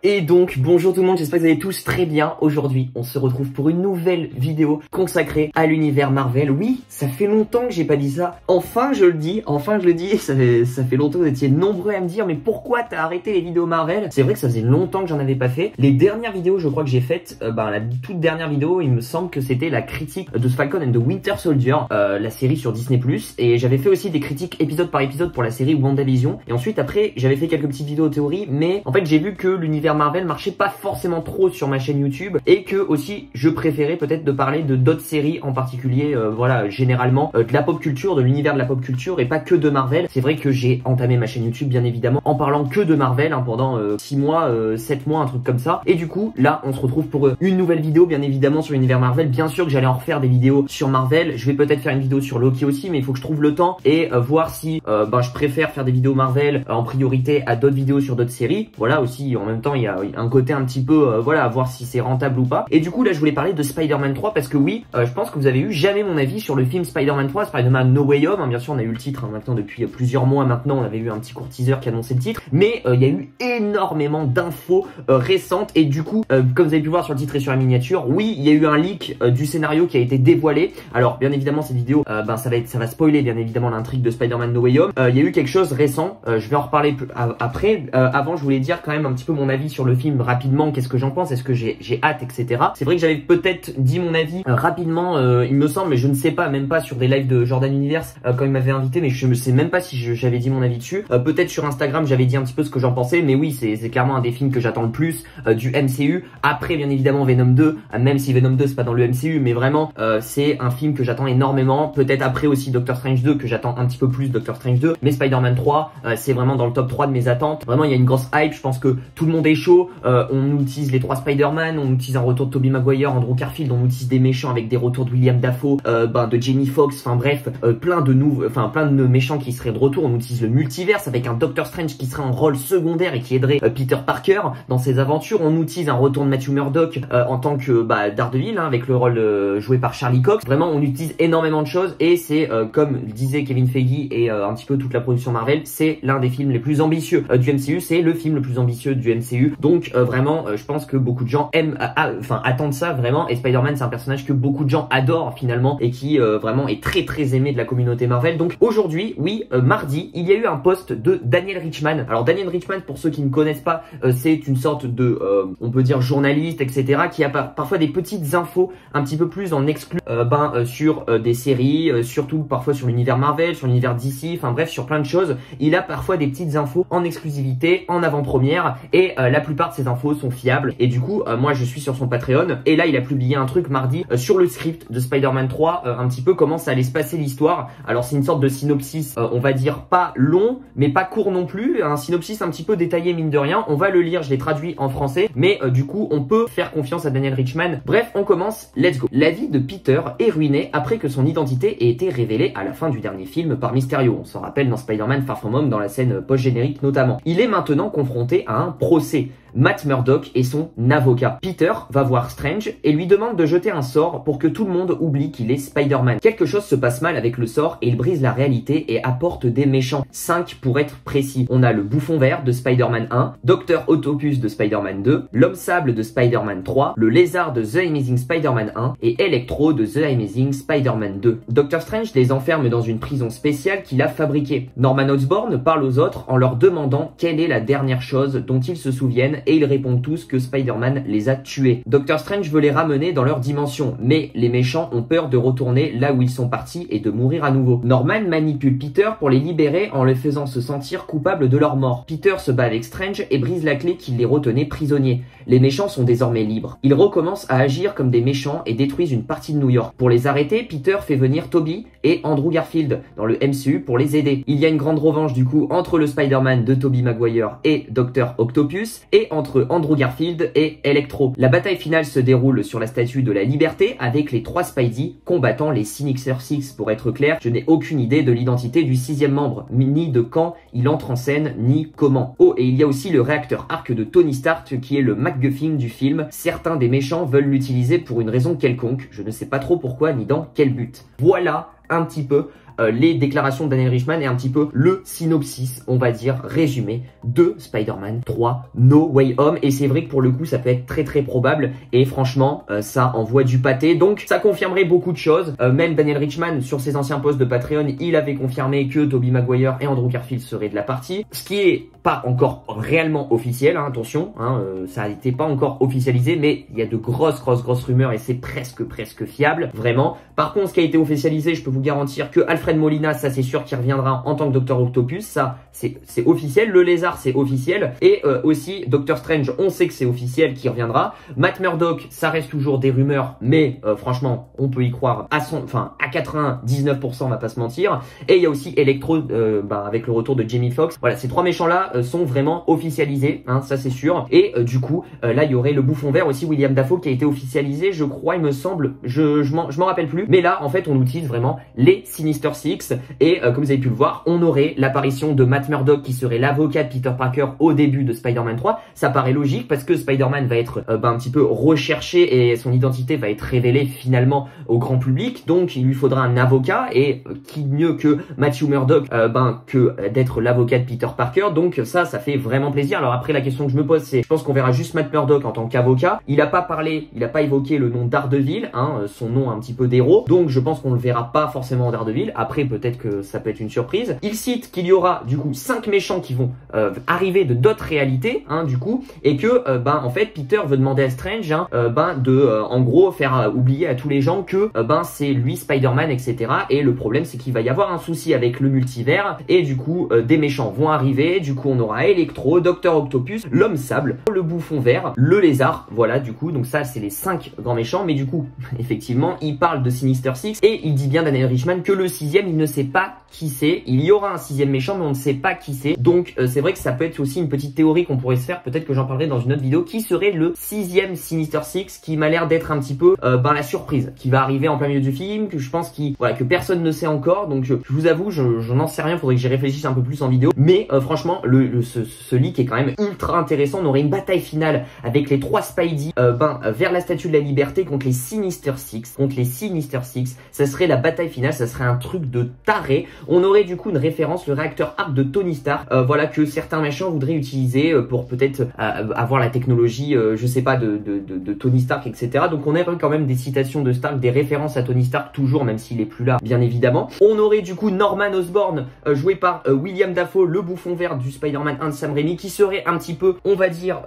Et donc, bonjour tout le monde, j'espère que vous allez tous très bien. Aujourd'hui, on se retrouve pour une nouvelle vidéo consacrée à l'univers Marvel. Oui, ça fait longtemps que j'ai pas dit ça. Enfin, je le dis, ça fait longtemps que vous étiez nombreux à me dire, mais pourquoi t'as arrêté les vidéos Marvel? C'est vrai que ça faisait longtemps que j'en avais pas fait. Les dernières vidéos, je crois que j'ai faites, la toute dernière vidéo, il me semble que c'était la critique de Falcon and the Winter Soldier, la série sur Disney+. Et j'avais fait aussi des critiques épisode par épisode pour la série WandaVision. Et ensuite, après, j'avais fait quelques petites vidéos théorie, mais en fait, j'ai vu que l'univers Marvel marchait pas forcément trop sur ma chaîne YouTube et que aussi je préférais peut-être de parler de d'autres séries en particulier, voilà, généralement de la pop culture, de l'univers de la pop culture et pas que de Marvel. C'est vrai que j'ai entamé ma chaîne YouTube bien évidemment en parlant que de Marvel pendant 6 mois, 7 mois, un truc comme ça. Et du coup là on se retrouve pour une nouvelle vidéo bien évidemment sur l'univers Marvel. Bien sûr que j'allais en refaire des vidéos sur Marvel, je vais peut-être faire une vidéo sur Loki aussi, mais il faut que je trouve le temps et voir si je préfère faire des vidéos Marvel en priorité à d'autres vidéos sur d'autres séries. Voilà, aussi en même temps il y a un côté un petit peu voilà, à voir si c'est rentable ou pas. Et du coup là je voulais parler de Spider-Man 3 parce que oui, je pense que vous avez eu jamais mon avis sur le film Spider-Man 3, Spider-Man No Way Home, bien sûr on a eu le titre maintenant depuis plusieurs mois maintenant, on avait eu un petit court teaser qui annonçait le titre, mais il y a eu énormément d'infos récentes et du coup comme vous avez pu voir sur le titre et sur la miniature, oui il y a eu un leak du scénario qui a été dévoilé. Alors bien évidemment cette vidéo ça va spoiler bien évidemment l'intrigue de Spider-Man No Way Home. Il y a eu quelque chose récent, je vais en reparler après. Avant je voulais dire quand même un petit peu mon avis sur le film rapidement, qu'est-ce que j'en pense, est-ce que j'ai hâte, etc. C'est vrai que j'avais peut-être dit mon avis rapidement, il me semble, mais je ne sais pas, même pas sur des lives de Jordan Universe quand il m'avait invité, mais je ne sais même pas si j'avais dit mon avis dessus. Peut-être sur Instagram j'avais dit un petit peu ce que j'en pensais, mais oui c'est clairement un des films que j'attends le plus du MCU. Après bien évidemment Venom 2, même si Venom 2 c'est pas dans le MCU, mais vraiment c'est un film que j'attends énormément. Peut-être après aussi Doctor Strange 2 que j'attends un petit peu plus, Doctor Strange 2, mais Spider-Man 3 c'est vraiment dans le top 3 de mes attentes. Vraiment il y a une grosse hype, je pense que tout le monde est chaud. On utilise les 3 Spider-Man, on utilise un retour de Tobey Maguire, Andrew Garfield, on utilise des méchants avec des retours de William Dafoe, de Jamie Foxx, enfin bref, plein de méchants qui seraient de retour. On utilise le multiverse avec un Doctor Strange qui serait en rôle secondaire et qui aiderait Peter Parker dans ses aventures. On utilise un retour de Matthew Murdock en tant que Daredevil, avec le rôle joué par Charlie Cox. Vraiment on utilise énormément de choses et c'est comme disait Kevin Feige et un petit peu toute la production Marvel, c'est l'un des films les plus ambitieux du MCU, c'est le film le plus ambitieux du MCU. Donc vraiment je pense que beaucoup de gens attendent ça vraiment, et Spider-Man c'est un personnage que beaucoup de gens adorent finalement et qui vraiment est très très aimé de la communauté Marvel. Donc aujourd'hui, oui, mardi, il y a eu un post de Daniel Richtman. Alors Daniel Richtman, pour ceux qui ne connaissent pas, c'est une sorte de, on peut dire journaliste, etc., qui a parfois des petites infos un petit peu plus en exclu sur des séries, surtout parfois sur l'univers Marvel, sur l'univers DC, enfin bref, sur plein de choses. Il a parfois des petites infos en exclusivité, en avant-première, et la plupart de ces infos sont fiables. Et du coup, moi je suis sur son Patreon, et là il a publié un truc mardi sur le script de Spider-Man 3, un petit peu comment ça allait se passer l'histoire. Alors c'est une sorte de synopsis, on va dire pas long, mais pas court non plus, un synopsis un petit peu détaillé mine de rien. On va le lire, je l'ai traduit en français, mais du coup on peut faire confiance à Daniel Richtman. Bref, on commence, let's go. La vie de Peter est ruinée après que son identité ait été révélée à la fin du dernier film par Mysterio. On s'en rappelle dans Spider-Man Far From Home, dans la scène post-générique notamment. Il est maintenant confronté à un procès. Matt Murdock est son avocat. Peter va voir Strange et lui demande de jeter un sort pour que tout le monde oublie qu'il est Spider-Man. Quelque chose se passe mal avec le sort et il brise la réalité et apporte des méchants. 5 pour être précis. On a le Bouffon Vert de Spider-Man 1, Dr Octopus de Spider-Man 2, l'Homme Sable de Spider-Man 3, le Lézard de The Amazing Spider-Man 1 et Electro de The Amazing Spider-Man 2. Dr Strange les enferme dans une prison spéciale qu'il a fabriquée. Norman Osborn parle aux autres en leur demandant quelle est la dernière chose dont ils se souviennent et ils répondent tous que Spider-Man les a tués. Doctor Strange veut les ramener dans leur dimension, mais les méchants ont peur de retourner là où ils sont partis et de mourir à nouveau. Norman manipule Peter pour les libérer en les faisant se sentir coupables de leur mort. Peter se bat avec Strange et brise la clé qui les retenait prisonniers. Les méchants sont désormais libres. Ils recommencent à agir comme des méchants et détruisent une partie de New York. Pour les arrêter, Peter fait venir Tobey et Andrew Garfield dans le MCU pour les aider. Il y a une grande revanche du coup entre le Spider-Man de Tobey Maguire et Dr Octopus et entre Andrew Garfield et Electro. La bataille finale se déroule sur la Statue de la Liberté avec les 3 Spidey combattant les Sinister Six. Pour être clair, je n'ai aucune idée de l'identité du 6e membre, ni de quand il entre en scène, ni comment. Oh, et il y a aussi le réacteur arc de Tony Stark qui est le MacGuffin du film. Certains des méchants veulent l'utiliser pour une raison quelconque, je ne sais pas trop pourquoi ni dans quel but. Voilà un petit peu les déclarations de Daniel Richman et un petit peu le synopsis, on va dire, résumé de Spider-Man 3 No Way Home. Et c'est vrai que pour le coup, ça peut être très très probable et franchement, ça envoie du pâté. Donc, ça confirmerait beaucoup de choses. Même Daniel Richman, sur ses anciens posts de Patreon, il avait confirmé que Tobey Maguire et Andrew Garfield seraient de la partie. Ce qui est pas encore réellement officiel, hein, attention, hein, ça n'était pas encore officialisé, mais il y a de grosses rumeurs et c'est presque fiable, vraiment. Par contre, ce qui a été officialisé, je peux vous garantir que Alfred Molina, ça c'est sûr qu'il reviendra en tant que Docteur Octopus, ça c'est officiel. Le Lézard, c'est officiel. Et aussi, Doctor Strange, on sait que c'est officiel qu'il reviendra. Matt Murdock, ça reste toujours des rumeurs, mais franchement, on peut y croire à 99%, on va pas se mentir. Et il y a aussi Electro, avec le retour de Jamie Foxx. Voilà, ces trois méchants-là sont vraiment officialisés, hein, ça c'est sûr. Et du coup, là, il y aurait le Bouffon Vert aussi, William Dafoe, qui a été officialisé, je crois, il me semble, je m'en rappelle plus. Mais là, en fait, on utilise vraiment les Sinister Six. Et comme vous avez pu le voir, on aurait l'apparition de Matt Murdock, qui serait l'avocat de Peter Parker au début de Spider-Man 3. Ça paraît logique parce que Spider-Man va être un petit peu recherché et son identité va être révélée finalement au grand public. Donc, il lui faudra un avocat et qui mieux que Matthew Murdock que d'être l'avocat de Peter Parker. Donc, ça fait vraiment plaisir. Alors après, la question que je me pose, c'est, je pense qu'on verra juste Matt Murdock en tant qu'avocat. Il a pas parlé, il a pas évoqué le nom Daredevil, hein, son nom un petit peu d'héros. Donc, je pense qu'on le verra pas forcément en Daredevil. Après, peut-être que ça peut être une surprise. Il cite qu'il y aura du coup 5 méchants qui vont arriver de d'autres réalités, hein, du coup, et que en fait Peter veut demander à Strange, hein, en gros faire oublier à tous les gens que c'est lui Spider-Man, etc. Et le problème, c'est qu'il va y avoir un souci avec le multivers et du coup des méchants vont arriver. Du coup, on aura Electro, Docteur Octopus, l'Homme Sable, le Bouffon Vert, le Lézard. Voilà, du coup, donc ça c'est les 5 grands méchants. Mais du coup, effectivement, il parle de Sinister Six et il dit bien, Daniel Richman, que le 6e, il ne sait pas qui c'est. Il y aura un 6e méchant, mais on ne sait pas qui c'est. Donc c'est vrai que ça peut être aussi une petite théorie qu'on pourrait se faire, peut-être que j'en parlerai dans une autre vidéo, qui serait le 6e Sinister Six, qui m'a l'air d'être un petit peu la surprise, qui va arriver en plein milieu du film, que je pense que personne ne sait encore. Donc je vous avoue, je n'en sais rien, faudrait que j'y réfléchisse un peu plus en vidéo. Mais franchement, ce leak est quand même ultra intéressant. On aurait une bataille finale avec les 3 Spidey vers la Statue de la Liberté contre les Sinister Six. Ça serait la bataille finale, ça serait un truc de taré. On aurait du coup une référence, le réacteur Arc de Tony Stark, voilà, que certains méchants voudraient utiliser pour peut-être avoir la technologie, je sais pas, de Tony Stark, etc. Donc on aurait quand même des citations de Stark, des références à Tony Stark toujours, même s'il est plus là, bien évidemment. On aurait du coup Norman Osborn, joué par William Dafoe, le Bouffon Vert du Spider-Man 1 de Sam Raimi, qui serait un petit peu, on va dire,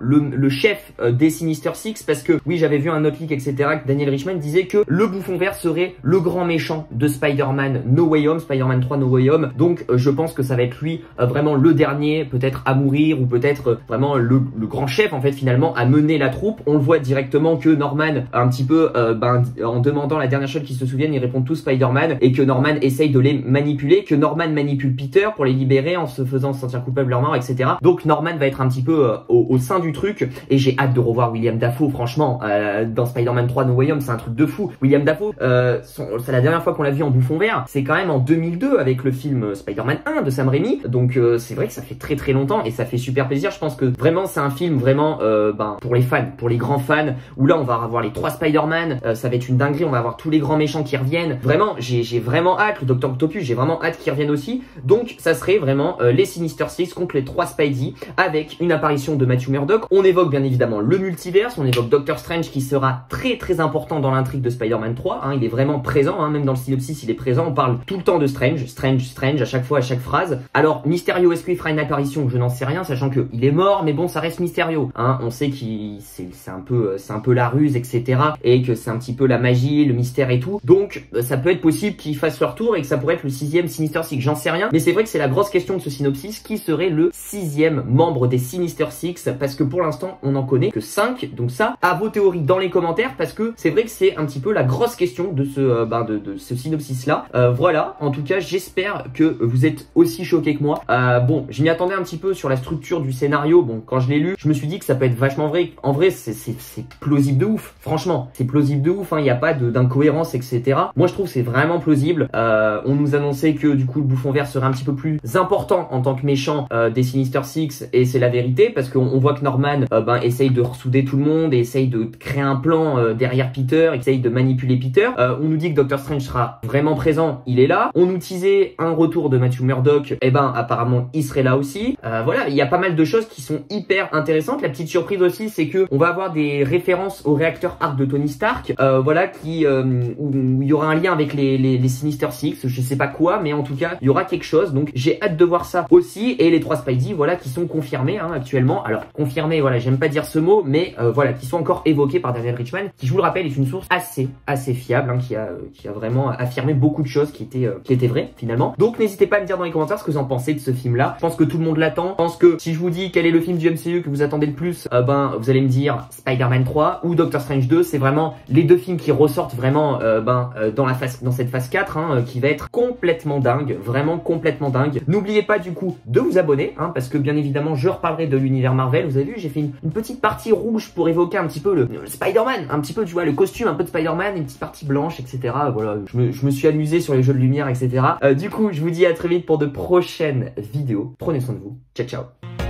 le chef des Sinister Six, parce que oui, j'avais vu un autre leak, etc., que Daniel Richman disait que le Bouffon Vert serait le grand méchant de Spider-Man No Way Home, Spider-Man 3 No Way Home. Donc je pense que ça va être lui vraiment le dernier, peut-être à mourir, ou peut-être vraiment le grand chef en fait finalement à mener la troupe. On le voit directement que Norman, un petit peu en demandant la dernière chose qu'ils se souviennent, ils répondent tous Spider-Man, et que Norman essaye de les manipuler, que Norman manipule Peter pour les libérer en se faisant sentir coupable leur mort, etc. Donc Norman va être un petit peu au sein du truc, et j'ai hâte de revoir William Dafoe, franchement, dans Spider-Man 3 No Way Home, c'est un truc de fou. William Dafoe, c'est la dernière fois qu'on l'a vu en Bouffon Vert, c'est quand même en 2002 avec le film Spider-Man 1 de Sam Raimi. Donc c'est vrai que ça fait très longtemps et ça fait super plaisir. Je pense que vraiment c'est un film vraiment pour les fans, pour les grands fans, où là on va avoir les 3 Spider-Man, ça va être une dinguerie, on va avoir tous les grands méchants qui reviennent. Vraiment, j'ai vraiment hâte, le Docteur Octopus, j'ai vraiment hâte qu'il revienne aussi. Donc ça serait vraiment les Sinister Six contre les 3 Spidey, avec une apparition de Matthew Murdock. On évoque bien évidemment le multiverse, on évoque Doctor Strange qui sera très important dans l'intrigue de Spider-Man 3, hein, il est vraiment présent, hein, même dans le synopsis il est présent, on parle tout le temps de Strange à chaque fois, à chaque phrase. Alors Mysterio, est-ce qu'il fera une apparition? Je n'en sais rien, sachant que il est mort, mais bon, ça reste Mysterio, hein. On sait qu'il c'est un peu la ruse, etc., et que c'est un petit peu la magie, le mystère et tout. Donc ça peut être possible qu'il fasse leur tour et que ça pourrait être le 6e Sinister Six. J'en sais rien, mais c'est vrai que c'est la grosse question de ce synopsis, qui serait le 6e membre des Sinister Six, parce que pour l'instant on n'en connaît que 5. Donc ça, à vos théories dans les commentaires, parce que c'est vrai que c'est un petit peu la grosse question de ce synopsis là. Voilà, en tout cas j'espère que vous êtes aussi choqués que moi. Bon, je m'y attendais un petit peu sur la structure du scénario. Bon, quand je l'ai lu, je me suis dit que ça peut être vachement vrai. En vrai, c'est plausible de ouf. Franchement, c'est plausible de ouf, hein. Il n'y a pas d'incohérence, etc. Moi, je trouve que c'est vraiment plausible. On nous annonçait que du coup, le Bouffon Vert serait un petit peu plus important en tant que méchant des Sinister Six, et c'est la vérité, parce qu'on voit que Norman essaye de ressouder tout le monde et essaye de créer un plan derrière Peter, essaye de manipuler Peter. On nous dit que Doctor Strange sera vraiment présent, il est là. On nous teasait un retour de Matthew Murdock, et ben apparemment il serait là aussi. Voilà, il y a pas mal de choses qui sont hyper intéressantes. La petite surprise aussi, c'est que on va avoir des références au réacteur arc de Tony Stark, voilà, où il y aura un lien avec les Sinister Six, je sais pas quoi, mais en tout cas il y aura quelque chose. Donc j'ai hâte de voir ça aussi. Et les 3 Spidey, voilà, qui sont confirmés actuellement. Alors confirmés, voilà, j'aime pas dire ce mot, mais voilà, qui sont encore évoqués par Daniel Richman, qui, je vous le rappelle, est une source assez fiable, qui a vraiment affirmé beaucoup de choses qui étaient vraies finalement. Donc n'hésitez pas à me dire dans les commentaires ce que vous en pensez de ce film là. Je pense que tout le monde l'attend. Je pense que si je vous dis quel est le film du MCU que vous attendez le plus, vous allez me dire Spider-Man 3 ou Doctor Strange 2. C'est vraiment les 2 films qui ressortent vraiment dans cette phase 4, qui va être complètement dingue, vraiment complètement dingue. N'oubliez pas du coup de vous abonner, parce que bien évidemment je reparlerai de l'univers Marvel. Vous avez vu, j'ai fait une petite partie rouge pour évoquer un petit peu le Spider-Man, un petit peu, tu vois, le costume un peu de Spider-Man, une petite partie blanche, etc. Voilà, je me suis amusé sur les jeux de lumière, etc. Du coup, je vous dis à très vite pour de prochaines vidéos. Prenez soin de vous. Ciao, ciao.